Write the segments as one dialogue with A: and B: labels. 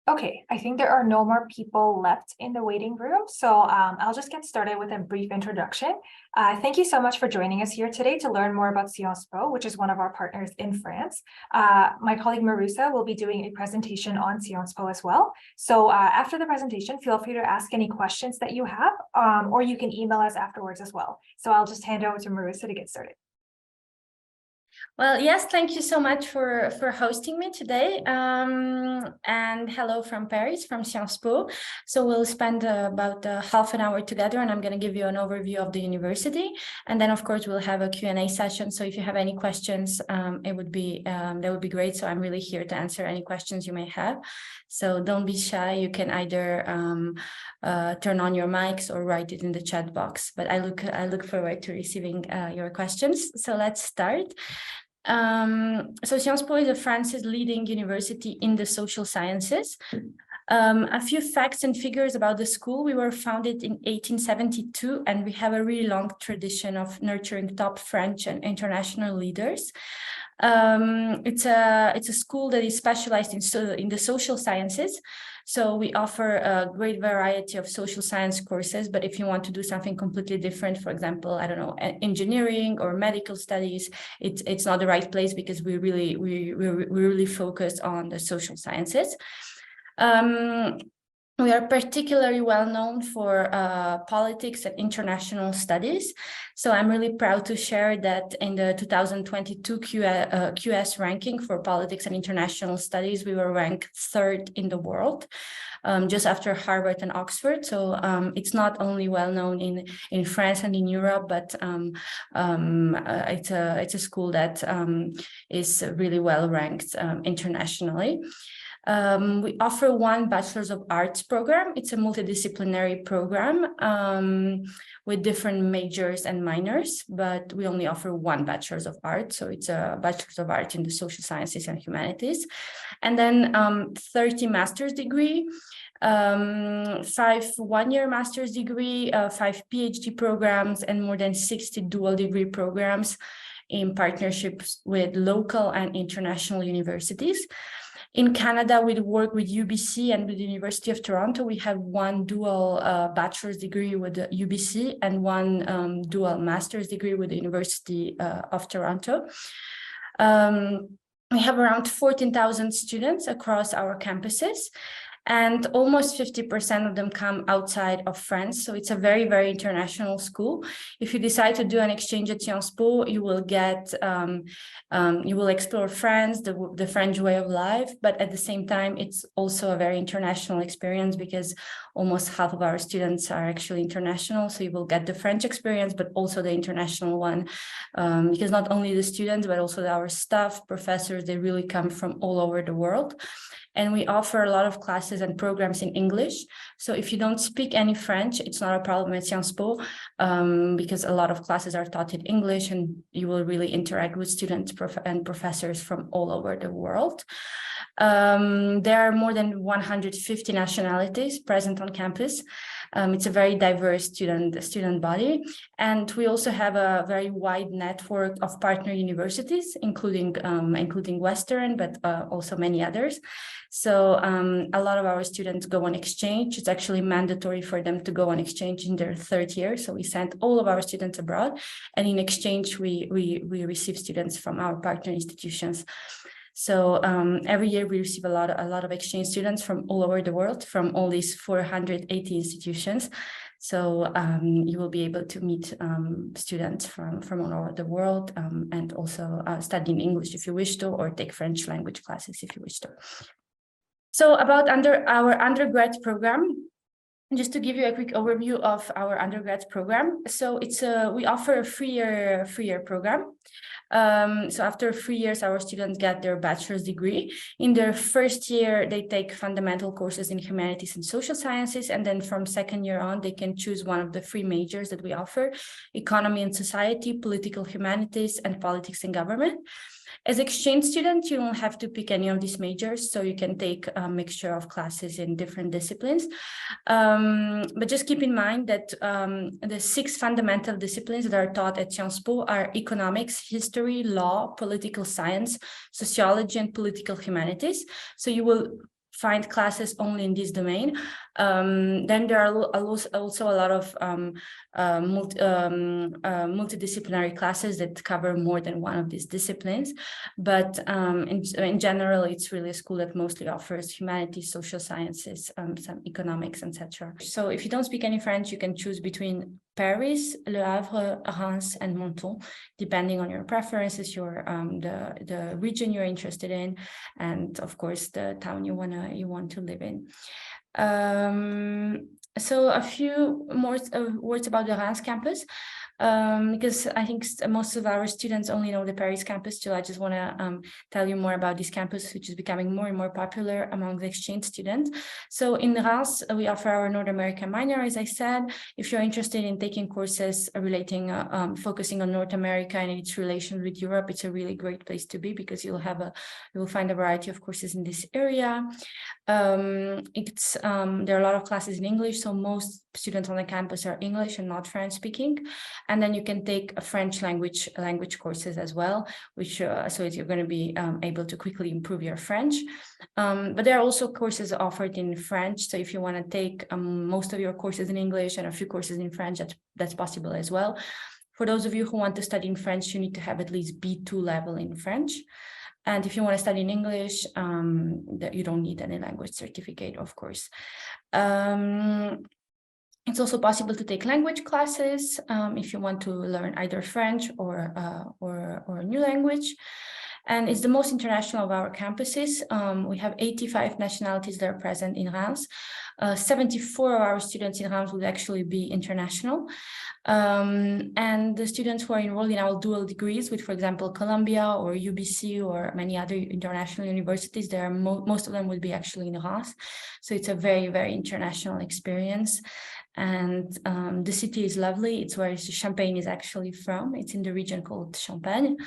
A: Okay, I think there are no more people left in the waiting room, so I'll just get started with a brief introduction. Thank you so much for joining us here today to learn more about Sciences Po, which is one of our partners in France. My colleague Marusa will be doing a presentation on Sciences Po as well. So after the presentation, feel free to ask any questions that you have, or you can email us afterwards as well. So I'll just hand over to Marusa to get started.
B: Well, yes, thank you so much for hosting me today. And hello from Paris, from Sciences Po. So we'll spend about half an hour together, and I'm going to give you an overview of the university. And then, of course, we'll have a Q&A session. So if you have any questions, that would be great. So I'm really here to answer any questions you may have. So don't be shy. You can either turn on your mics or write it in the chat box. But I look forward to receiving your questions. So let's start. So Sciences Po is France's leading university in the social sciences. A few facts and figures about the school. We were founded in 1872, and we have a really long tradition of nurturing top French and international leaders. It's a school that is specialized in the social sciences. So we offer a great variety of social science courses, but if you want to do something completely different, for example, I don't know, engineering or medical studies, it's not the right place, because we really focus on the social sciences. We are particularly well known for politics and international studies. So I'm really proud to share that in the 2022 QS ranking for politics and international studies, we were ranked 3rd in the world, just after Harvard and Oxford. So it's not only well known in France and in Europe, but it's a school that is really well ranked internationally. We offer one Bachelor's of Arts program. It's a multidisciplinary program with different majors and minors, but we only offer one Bachelor's of Arts. So it's a Bachelor's of Arts in the social sciences and humanities. And then 30 master's degree, 5 one-year master's degree, 5 PhD programs, and more than 60 dual degree programs in partnerships with local and international universities. In Canada, we work with UBC and with the University of Toronto. We have one dual bachelor's degree with the UBC and one dual master's degree with the University of Toronto. We have around 14,000 students across our campuses, and almost 50% of them come outside of France. So it's a very, very international school. If you decide to do an exchange at Sciences Po, you will explore France, the French way of life, but at the same time, it's also a very international experience, because almost half of our students are actually international. So you will get the French experience, but also the international one, because not only the students, but also our staff, professors, they really come from all over the world. And we offer a lot of classes and programs in English. So if you don't speak any French, it's not a problem at Sciences Po, because a lot of classes are taught in English, and you will really interact with students and professors from all over the world. There are more than 150 nationalities present on campus. It's a very diverse student body. And we also have a very wide network of partner universities, including Western, but also many others. So a lot of our students go on exchange. It's actually mandatory for them to go on exchange in their 3rd year. So we send all of our students abroad, and in exchange, we receive students from our partner institutions. So every year we receive a lot of exchange students from all over the world, from all these 480 institutions. So you will be able to meet students from all over the world, and also study in English if you wish to, or take French language classes if you wish to. So about our undergrad program, just to give you a quick overview of our undergrad program. So we offer a three-year program. So after 3 years, our students get their bachelor's degree. In their 1st year, they take fundamental courses in humanities and social sciences. And then from 2nd year on, they can choose one of the 3 majors that we offer: economy and society, political humanities, and politics and government. As exchange student, you don't have to pick any of these majors, so you can take a mixture of classes in different disciplines. But just keep in mind that the 6 fundamental disciplines that are taught at Sciences Po are economics, history, law, political science, sociology, and political humanities. So you will find classes only in this domain. Then there are also a lot of multidisciplinary classes that cover more than one of these disciplines. But in general, it's really a school that mostly offers humanities, social sciences, some economics, etc. So if you don't speak any French, you can choose between Paris, Le Havre, Reims, and Menton, depending on your preferences, the region you're interested in, and of course the town you want to live in. So a few more words about the Reims campus, because I think most of our students only know the Paris campus, so I just want to tell you more about this campus, which is becoming more and more popular among the exchange students. So in Reims, we offer our North American minor, as I said. If you're interested in taking courses relating, focusing on North America and its relation with Europe, it's a really great place to be, because you will find a variety of courses in this area. There are a lot of classes in English, so most students on the campus are English and not French speaking. And then you can take a French language courses as well, which so you're going to be able to quickly improve your French. But there are also courses offered in French. So if you want to take most of your courses in English and a few courses in French, that's possible as well. For those of you who want to study in French, you need to have at least B2 level in French. And if you want to study in English, you don't need any language certificate, of course. It's also possible to take language classes if you want to learn either French or a new language. And it's the most international of our campuses. We have 85 nationalities that are present in Reims. 74 of our students in Reims will actually be international. And the students who are enrolled in our dual degrees with, for example, Columbia or UBC or many other international universities, most of them will be actually in Reims. So it's a very, very international experience. And the city is lovely. It's where Champagne is actually from. It's in the region called Champagne,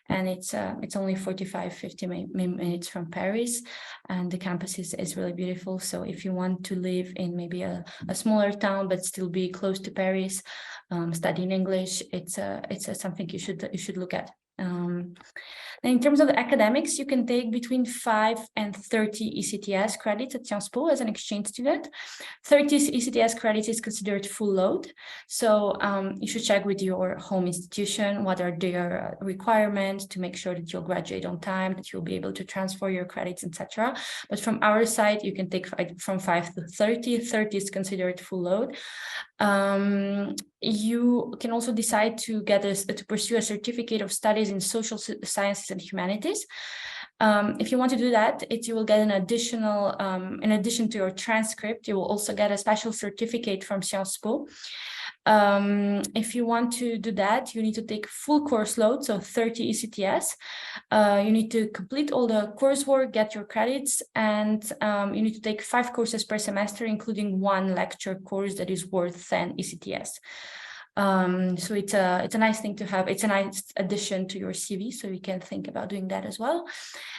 B: and it's only 45-50 minutes from Paris. And the campus is really beautiful. So if you want to live in maybe a smaller town but still be close to Paris, studying English, it's something you should look at. In terms of the academics, you can take between 5 and 30 ECTS credits at Sciences Po as an exchange student. 30 ECTS credits is considered full load. So you should check with your home institution what are their requirements to make sure that you'll graduate on time, that you'll be able to transfer your credits, etc. But from our side, you can take from 5 to 30. 30 is considered full load. You can also decide to pursue a certificate of studies in social sciences and humanities. If you want to do that, you will get an additional, in addition to your transcript, you will also get a special certificate from Sciences Po. If you want to do that, you need to take full course load, so 30 ECTS. You need to complete all the coursework, get your credits, and you need to take 5 courses per semester, including 1 lecture course that is worth 10 ECTS. So it's a nice thing to have. It's a nice addition to your CV, so you can think about doing that as well.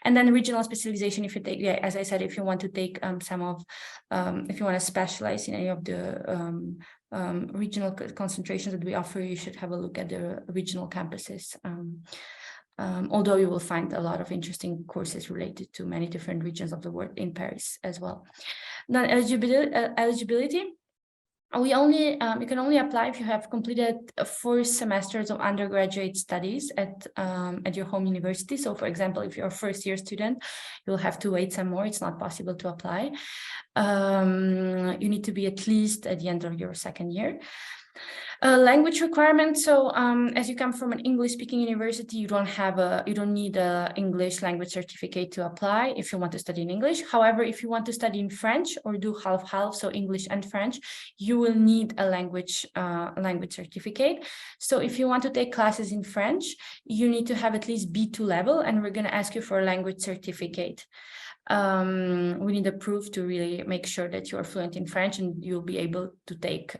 B: And then regional specialization, if you take, as I said, if you want to take if you want to specialize in any of the regional concentrations that we offer, you should have a look at the regional campuses. Although you will find a lot of interesting courses related to many different regions of the world in Paris as well. Then eligibility. You can only apply if you have completed 4 semesters of undergraduate studies at your home university. So, for example, if you're a first-year student, you'll have to wait some more. It's not possible to apply. You need to be at least at the end of your second year. Language requirements. So as you come from an English-speaking university, you don't need an English language certificate to apply if you want to study in English. However, if you want to study in French or do half-half, so English and French, you will need a language certificate. So if you want to take classes in French, you need to have at least B2 level, and we're going to ask you for a language certificate. We need a proof to really make sure that you're fluent in French and you'll be able to take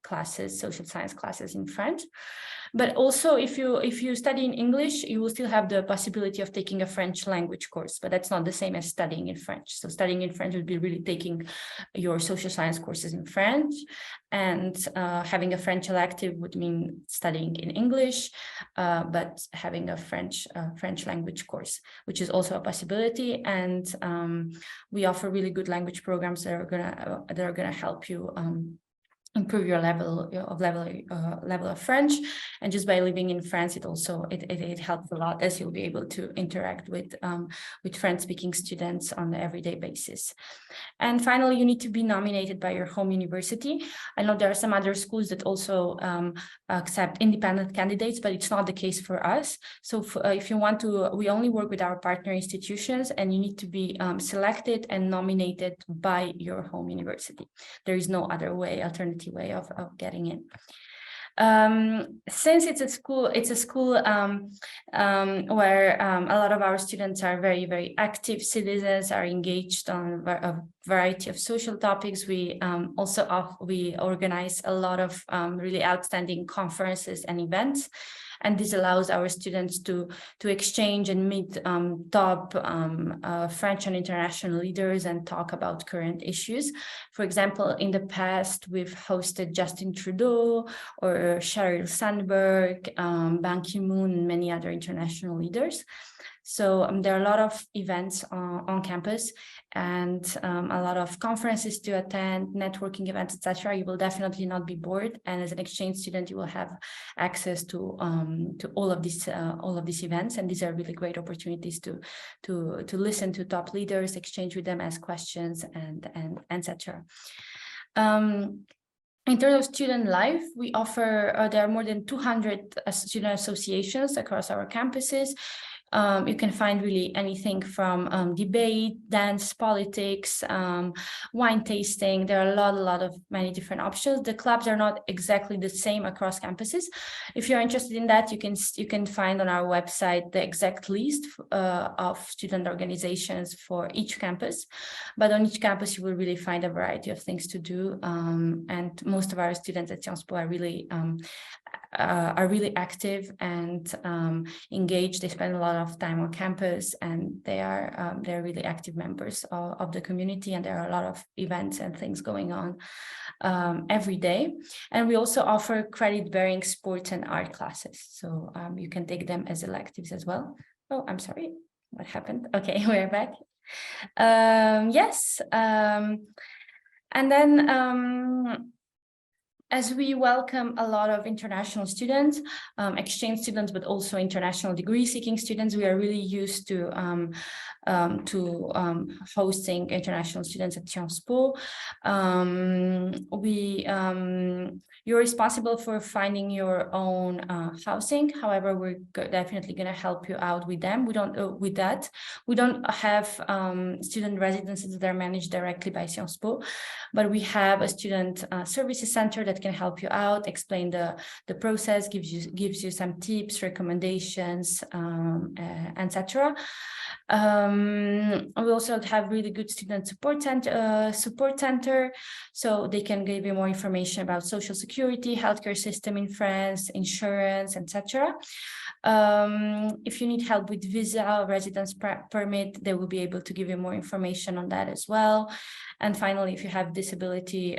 B: classes, social science classes in French. But also, if you study in English, you will still have the possibility of taking a French language course, but that's not the same as studying in French. So studying in French would be really taking your social science courses in French, and having a French elective would mean studying in English, but having a French language course, which is also a possibility. And we offer really good language programs that are gonna help you improve your level of French. And just by living in France, it helps a lot, as you'll be able to interact with French-speaking students on the everyday basis. And finally, you need to be nominated by your home university. I know there are some other schools that also accept independent candidates, but it's not the case for us. So if you want to, we only work with our partner institutions, and you need to be selected and nominated by your home university. There is no other alternative way of getting in. Since it's a school where a lot of our students are very, very active citizens, are engaged on a variety of social topics, we organize a lot of really outstanding conferences and events. And this allows our students to exchange and meet top French and international leaders and talk about current issues. For example, in the past, we've hosted Justin Trudeau or Sheryl Sandberg, Ban Ki-moon, and many other international leaders. So there are a lot of events on campus, and a lot of conferences to attend, networking events, etc. You will definitely not be bored, and as an exchange student, you will have access to all of these events, and these are really great opportunities to listen to top leaders, exchange with them, ask questions, and etc. In terms of student life, we offer there are more than 200 student associations across our campuses. You can find really anything from debate, dance, politics, wine tasting. There are a lot of many different options. The clubs are not exactly the same across campuses. If you're interested in that, you can find on our website the exact list of student organizations for each campus. But on each campus, you will really find a variety of things to do. And most of our students at Sciences Po are really active and engaged. They spend a lot of time on campus, and they're really active members of the community, and there are a lot of events and things going on every day. And we also offer credit-bearing sports and art classes, so you can take them as electives as well. Oh, I'm sorry, what happened? Okay, we're back. Yes, and then as we welcome a lot of international students, exchange students, but also international degree-seeking students, we are really used to hosting international students at Sciences Po. You're responsible for finding your own housing. However, we're definitely going to help you out with them. We don't have student residences that are managed directly by Sciences Po, but we have a student services center that can help you out, explain the process, gives you some tips, recommendations, etc. We also have really good student support center, so they can give you more information about social security, healthcare system in France, insurance, etc. If you need help with visa or residence permit, they will be able to give you more information on that as well. And finally, if you have disability,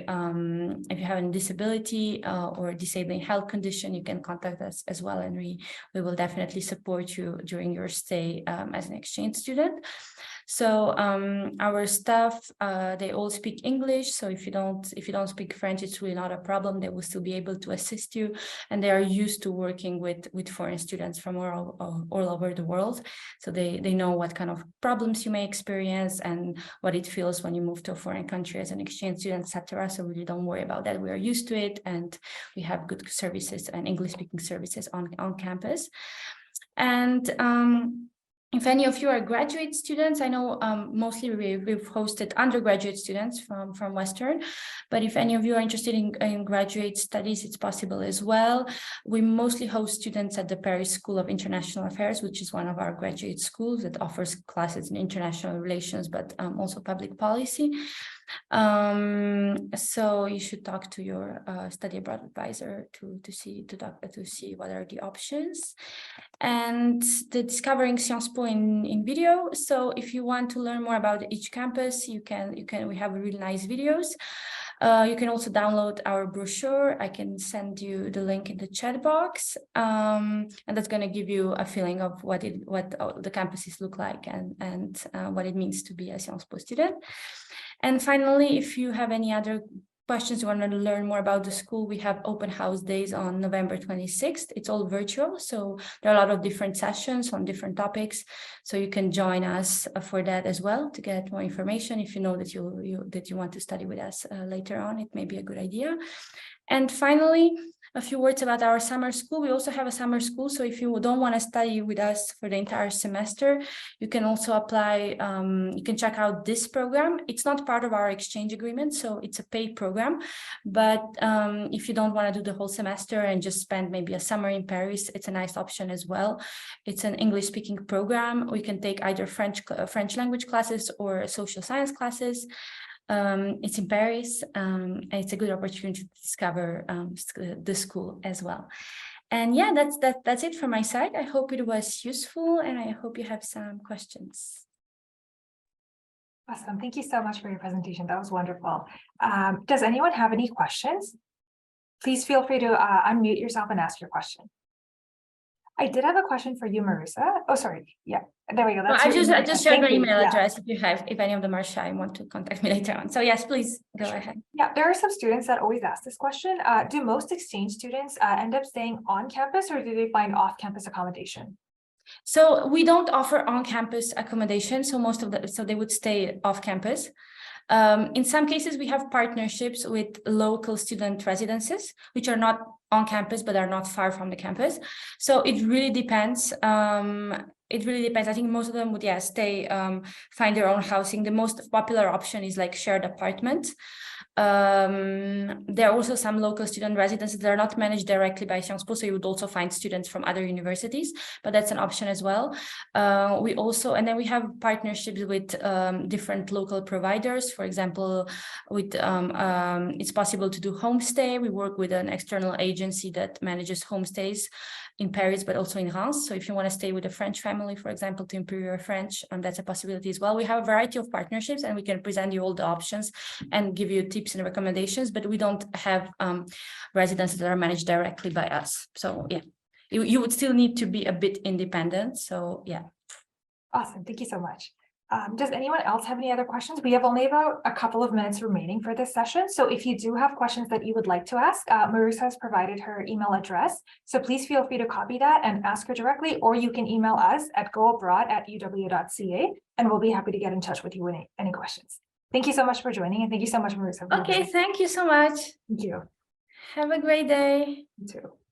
B: or disabling health condition, you can contact us as well, and we will definitely support you during your stay as an exchange student. So our staff, they all speak English. So if you don't speak French, it's really not a problem. They will still be able to assist you, and they are used to working with foreign students from all over the world. So they know what kind of problems you may experience and what it feels when you move to a foreign country as an exchange student, etc. So really don't worry about that. We are used to it, and we have good services and English-speaking services on campus. And if any of you are graduate students, I know mostly we've hosted undergraduate students from Western, but if any of you are interested in graduate studies, it's possible as well. We mostly host students at the Paris School of International Affairs, which is one of our graduate schools that offers classes in international relations, but also public policy. So you should talk to your study abroad advisor to see what are the options. And the Discovering Sciences Po in video. So if you want to learn more about each campus, we have really nice videos. You can also download our brochure. I can send you the link in the chat box, and that's going to give you a feeling of what the campuses look like and what it means to be a Sciences Po student. And finally, if you have any other questions, you want to learn more about the school, we have open house days on November 26th. It's all virtual, so there are a lot of different sessions on different topics. So you can join us for that as well to get more information. If you know that you want to study with us later on, it may be a good idea. And finally, a few words about our summer school. We also have a summer school. So if you don't want to study with us for the entire semester, you can also apply. You can check out this program. It's not part of our exchange agreement, so it's a paid program. But if you don't want to do the whole semester and just spend maybe a summer in Paris, it's a nice option as well. It's an English-speaking program. We can take either French language classes or social science classes. It's in Paris, and it's a good opportunity to discover the school as well. And yeah, that's it from my side. I hope it was useful, and I hope you have some questions.
A: Awesome. Thank you so much for your presentation. That was wonderful. Does anyone have any questions? Please feel free to unmute yourself and ask your question. I did have a question for you, Marisa. Oh, sorry. Yeah, there we go. That's
B: I just shared my email
A: Yeah.
B: address if any of them are shy and want to contact me later on. So yes, please go ahead.
A: Yeah, there are some students that always ask this question. Do most exchange students end up staying on campus, or do they find off-campus accommodation?
B: So we don't offer on-campus accommodation. So so they would stay off campus. In some cases, we have partnerships with local student residences, which are not on campus, but are not far from the campus. So it really depends. I think most of them would, stay, find their own housing. The most popular option is like shared apartment. There are also some local student residences that are not managed directly by Sciences Po, so you would also find students from other universities, but that's an option as well. And then we have partnerships with different local providers. For example, with it's possible to do homestay. We work with an external agency that manages homestays in Paris, but also in Reims. So if you want to stay with a French family, for example, to improve your French, that's a possibility as well. We have a variety of partnerships, and we can present you all the options and give you tips and recommendations, but we don't have residences that are managed directly by us. So yeah, you would still need to be a bit independent. So yeah.
A: Awesome. Thank you so much. Does anyone else have any other questions? We have only about a couple of minutes remaining for this session. So if you do have questions that you would like to ask, Marisa has provided her email address. So please feel free to copy that and ask her directly, or you can email us at goabroad@uw.ca, and we'll be happy to get in touch with you with any questions. Thank you so much for joining, and thank you so much, Marisa.
B: Okay, thank you so much.
A: Thank you.
B: Have a great day.
A: You too.